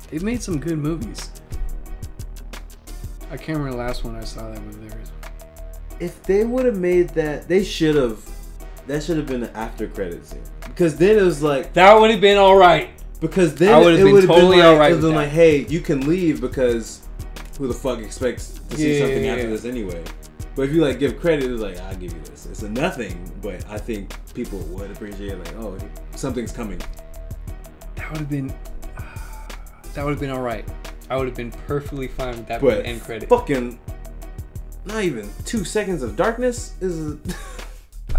They've made some good movies. I can't remember the last one I saw that was theirs. If they would have made that, they should have. That should have been an after credit scene, because then it was like. That would have been all right. Because then I would've it been would have totally been like, alright it would've with been that. like, hey, you can leave because who the fuck expects to see something after this anyway? But if you like give credit, it's like, I'll give you this. It's a nothing, but I think people would appreciate it, like, oh, something's coming. That would have been. That would have been all right. I would have been perfectly fine with that being But the end credit. fucking, not even 2 seconds of darkness is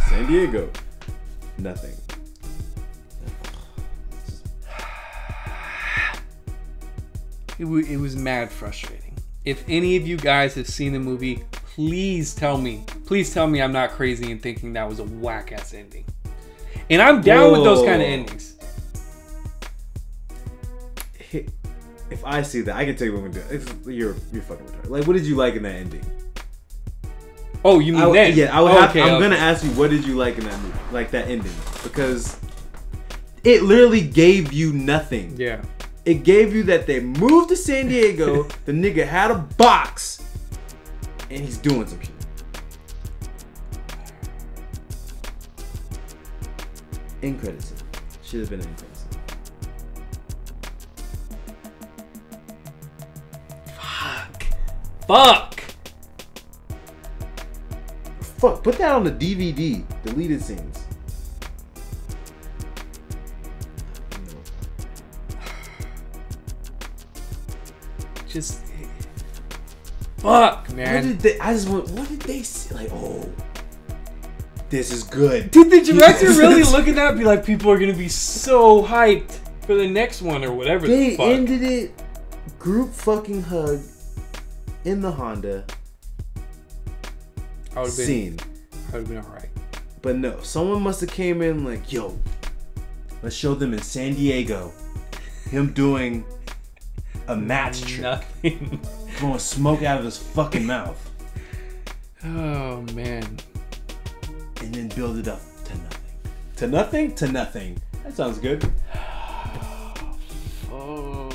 San Diego. Nothing. It was mad frustrating. If any of you guys have seen the movie, please tell me. Please tell me I'm not crazy in thinking that was a whack ass ending. And I'm down with those kind of endings. If I see that, I can tell you what I'm gonna do. You're fucking retarded. Like, what did you like in that ending? Oh, you mean then? Yeah, I would Okay, I'm okay. gonna ask you, what did you like in that movie? Like that ending, because it literally gave you nothing. Yeah. It gave you that they moved to San Diego. The nigga had a box, and he's doing some shit. End credits. Should have been end credits. Fuck. Fuck. Put that on the DVD. Deleted scenes. just fuck, man. What did they say? Like, oh, this is good. Did the director really look at that and be like, people are gonna be so hyped for the next one or whatever They the fuck? ended it group fucking hug in the Honda I would have been, scene. I would have been alright. But no, someone must have came in like, yo, let's show them in San Diego him doing a match trick, Nothing. blowing smoke out of his fucking mouth, Oh man. and then build it up to nothing. To nothing? To nothing. That sounds good. Oh.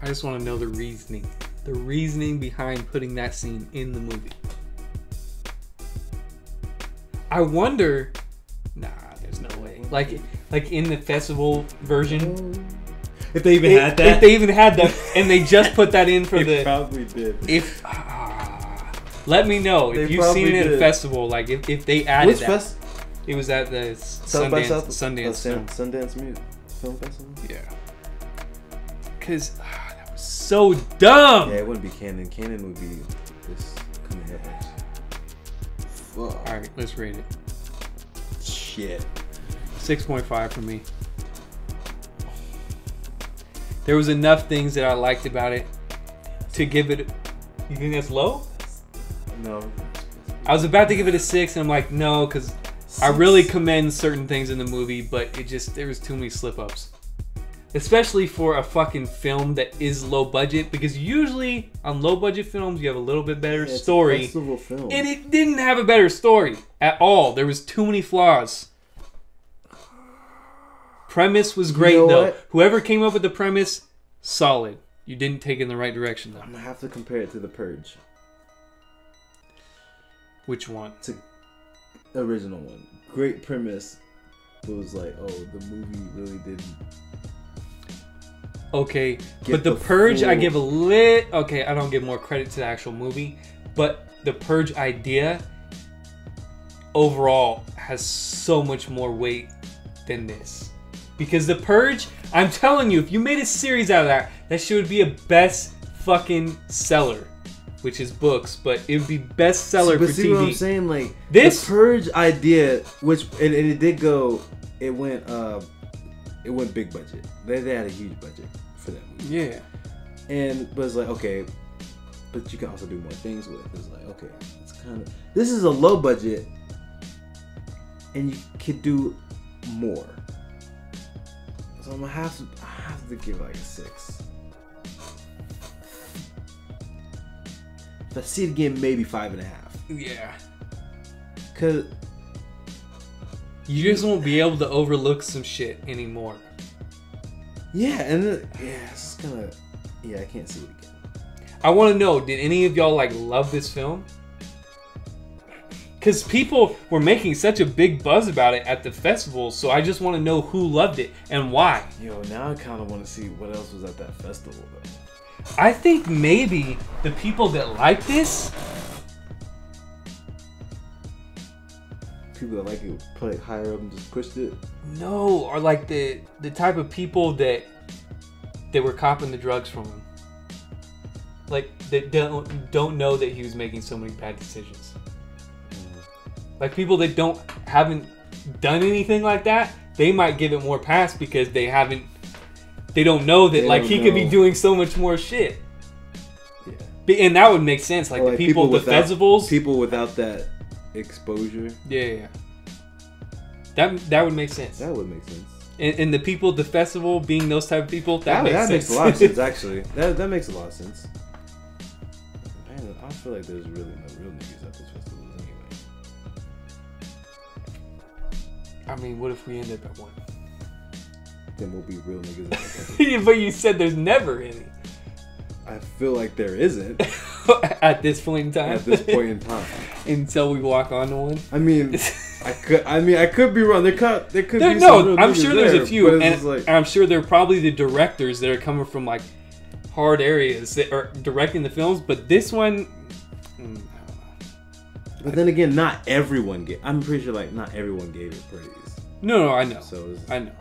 I just want to know the reasoning. The reasoning behind putting that scene in the movie. I wonder. Nah, there's no way. Like in the festival version, If they even had that. if they even had that, and they just put that in for They the. probably did. If let me know if They you've seen probably it at a did. festival. Like if they added Which that. fest? It was at the South by South? Sundance film. Sundance Film Festival? Yeah. Cause that was so dumb. Yeah, it wouldn't be canon. Canon would be this coming up. Fuck. All right, let's rate it. Shit. 6.5 for me. There was enough things that I liked about it to give it. You think that's low? No. I was about to give it a 6, and I'm like, no, because I really commend certain things in the movie, but there was too many slip-ups. Especially for a fucking film that is low budget, because usually on low budget films you have a little bit better story. It's a festival film. And it didn't have a better story at all. There was too many flaws. Premise was great, know though. what? Whoever came up with the premise, solid. You didn't take it in the right direction, though. I'm gonna have to compare it to The Purge. Which one? To the original one. Great premise. It was like, oh, the movie really didn't. Okay, Get but The the Purge, I full- give a lit. Okay, I don't give more credit to the actual movie, but The Purge idea overall has so much more weight than this. Because The Purge, I'm telling you, if you made a series out of that, that shit would be a best fucking seller, which is books, but it would be best seller But for see TV. what I'm saying? Like, This- The Purge idea, which, and it did go, it went big budget. They had a huge budget for that movie. Yeah. But it's like, okay, but you can also do more things with it. It's like, okay, it's kind of, this is a low budget, and you could do more. So I'm gonna have to give it like a 6. If I see it again, maybe 5.5. Yeah. Cause You just won't be able to overlook some shit anymore. yeah, and it's gonna, yeah, I can't see it again. I want to know, did any of y'all like love this film? Because people were making such a big buzz about it at the festival, so I just want to know who loved it and why. Yo, now I kind of want to see what else was at that festival though. I think maybe the people that like this, People that like it put it higher up and just pushed it. no, are like the type of people that were copping the drugs from him. Like, that don't know that he was making so many bad decisions. Like, people that haven't done anything like that, they might give it more pass because they don't know that, They like, don't he could be know. doing so much more shit. Yeah. And that would make sense. Like, Or the people, the festivals. People without that exposure. Yeah. That would make sense. That would make sense. And the people at the festival being those type of people, that That makes makes a lot of sense. sense, actually. That makes a lot of sense. Man, I feel like there's really no real niggas at this festival anyway. I mean, what if we end up at one? Then we'll be real niggas at the festival. But you said there's never any. I feel like there isn't At this point in time. at this point in time. Until we walk onto one. I mean, I could be wrong. There could be some No, real I'm niggas sure there's there, a few, but and it's just like, I'm sure they're probably the directors that are coming from like hard areas that are directing the films. But this one, I don't know. but then again, not everyone I'm pretty sure like not everyone gave it praise. No, I know. So it's, I know.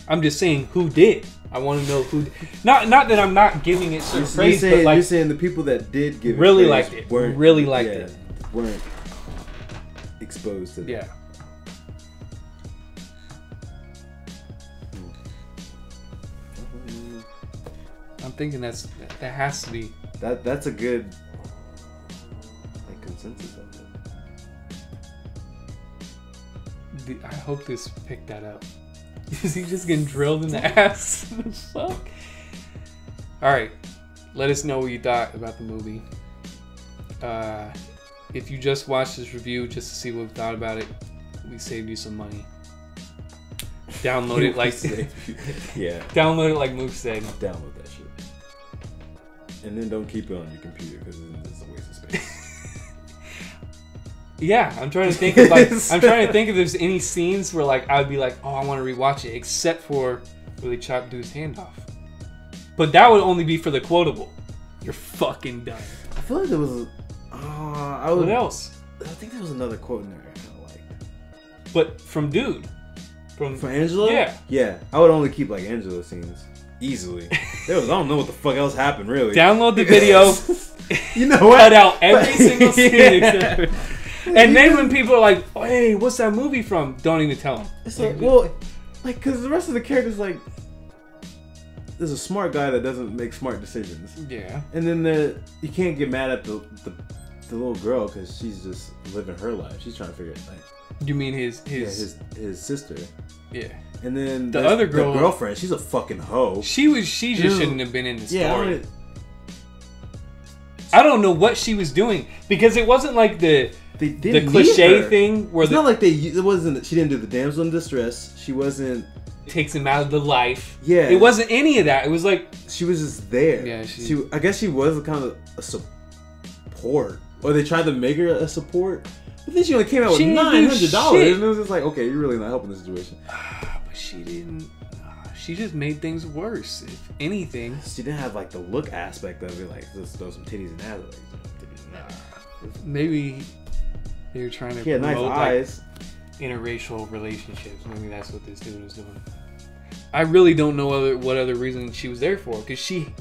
I'm just saying who did. I want to know who. Not that I'm not giving it some praise, but like you're saying the people that did give really it liked it. Really liked it. Weren't exposed to that. Yeah. I'm thinking that has to be. That's a good like consensus of it. I hope this picked that up. Is he just getting drilled in the ass? Fuck. Alright. Let us know what you thought about the movie. If you just watched this review just to see what we thought about it, we saved you some money. Download it like yeah. Download it like Mook said. Download that shit. And then don't keep it on your computer because it's a waste of space. Yeah, I'm trying to think of like I'm trying to think if there's any scenes where like I'd be like, oh, I want to rewatch it, except for where they chop dude's hand off. But that would only be for the quotable. You're fucking done. I feel like there was. What else? I think there was another quote in there I kind of liked. But from dude. From Angela? Yeah. Yeah. I would only keep like Angela scenes easily. I don't know what the fuck else happened really. Download the video. You know what? Cut out every single scene except. And then when people are like, oh, hey, what's that movie from? Don't even tell them. It's like, well, like, because the rest of the characters, like, there's a smart guy that doesn't make smart decisions. Yeah. And then you can't get mad at the little girl because she's just living her life. She's trying to figure it out. Like, you mean his sister? Yeah. And then the other girl, the girlfriend, she's a fucking hoe. She just shouldn't have been in the story. I don't know what she was doing because it wasn't like the cliche thing where it's not like it wasn't. She didn't do the damsel in distress. She wasn't takes him out of the life. Yeah, it wasn't any of that. It was like she was just there. Yeah, I guess she was kind of a support, or they tried to make her a support. But then she only came out with $900, and it was just like, okay, you're really not helping the situation. But she didn't. She just made things worse. If anything, she didn't have like the look aspect of it. Like, let's throw some titties and ass. Maybe they were trying to promote nice eyes. Like, interracial relationships. Maybe that's what this dude was doing. I really don't know what other reason she was there for. Because she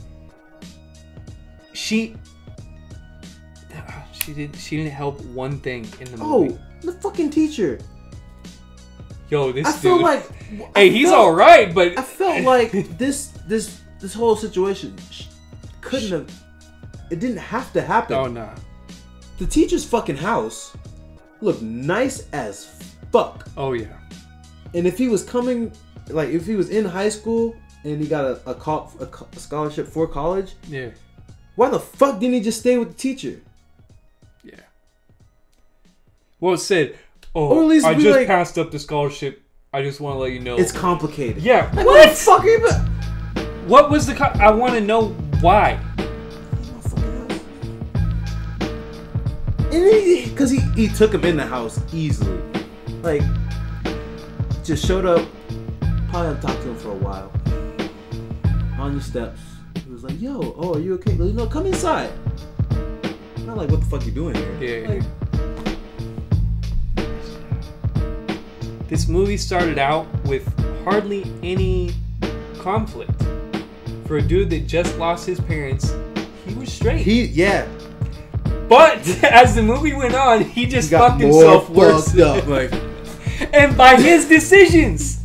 didn't help one thing in the movie. Oh, the fucking teacher. Yo, this dude. Feel like, he's all right, but I felt like this whole situation couldn't have. It didn't have to happen. Oh nah. The teacher's fucking house looked nice as fuck. Oh yeah. And if he was if he was in high school and he got a scholarship for college, yeah. Why the fuck didn't he just stay with the teacher? Yeah. Well, it said, oh, I just passed up the scholarship. I just want to let you know. It's complicated. Yeah. Like, what the fuck? What was the? I want to know why. Because he took him in the house easily. Like, just showed up. Probably had to talk to him for a while. On your steps. He was like, yo, are you okay? You know, come inside. Not like, what the fuck you doing here? Yeah. Like, this movie started out with hardly any conflict. For a dude that just lost his parents, he was straight. Yeah. But as the movie went on, he just fucked himself worse. Up, like. And by his decisions,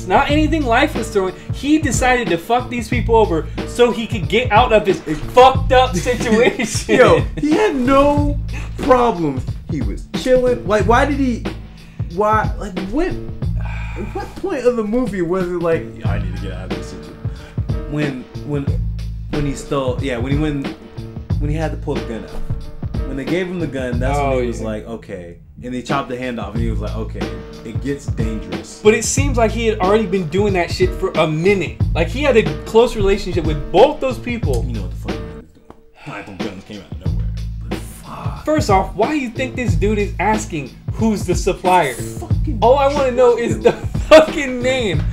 not anything life was throwing, he decided to fuck these people over so he could get out of his fucked up situation. Yo, he had no problems. He was chilling. Like, at what point of the movie was it like, I need to get out of this situation? When he stole, when he had to pull the gun out. When they gave him the gun, that's when he was like, okay. And they chopped the hand off, and he was like, okay, it gets dangerous. But it seems like he had already been doing that shit for a minute. Like, he had a close relationship with both those people. You know what the fuck he was doing. Michael guns came out of nowhere. But fuck. First off, why do you think this dude is asking who's the supplier? All I want to know is the fucking name.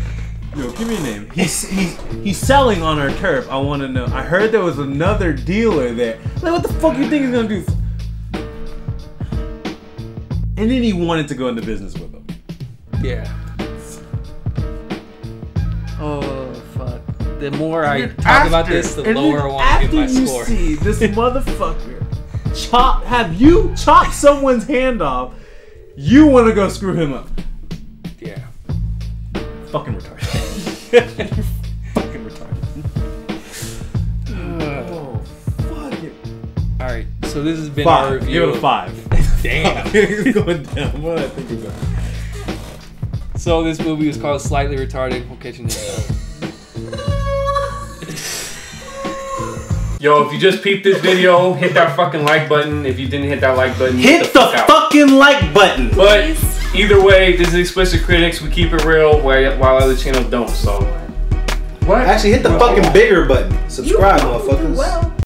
Yo, give me a name. He's selling on our turf. I want to know. I heard there was another dealer there. Like, what the fuck you think he's gonna do? And then he wanted to go into business with him. Yeah. the more I talk about this, the lower I want to get my score. After you see this motherfucker have you chop someone's hand off, you want to go screw him up. Yeah. Fucking retarded. You're fucking retarded. Oh, fuck it. Alright, so this has been our 5. review. Give it a 5. Damn. It's going down. What did I think about? So this movie is called Slightly Retarded. We'll catch you next time. Yo, if you just peeped this video, hit that fucking like button. If you didn't hit that like button, Hit the fucking like button. But either way, this is Explicit Critics. We keep it real while other channels don't. So what? Actually, hit the fucking bigger button. Subscribe, motherfuckers.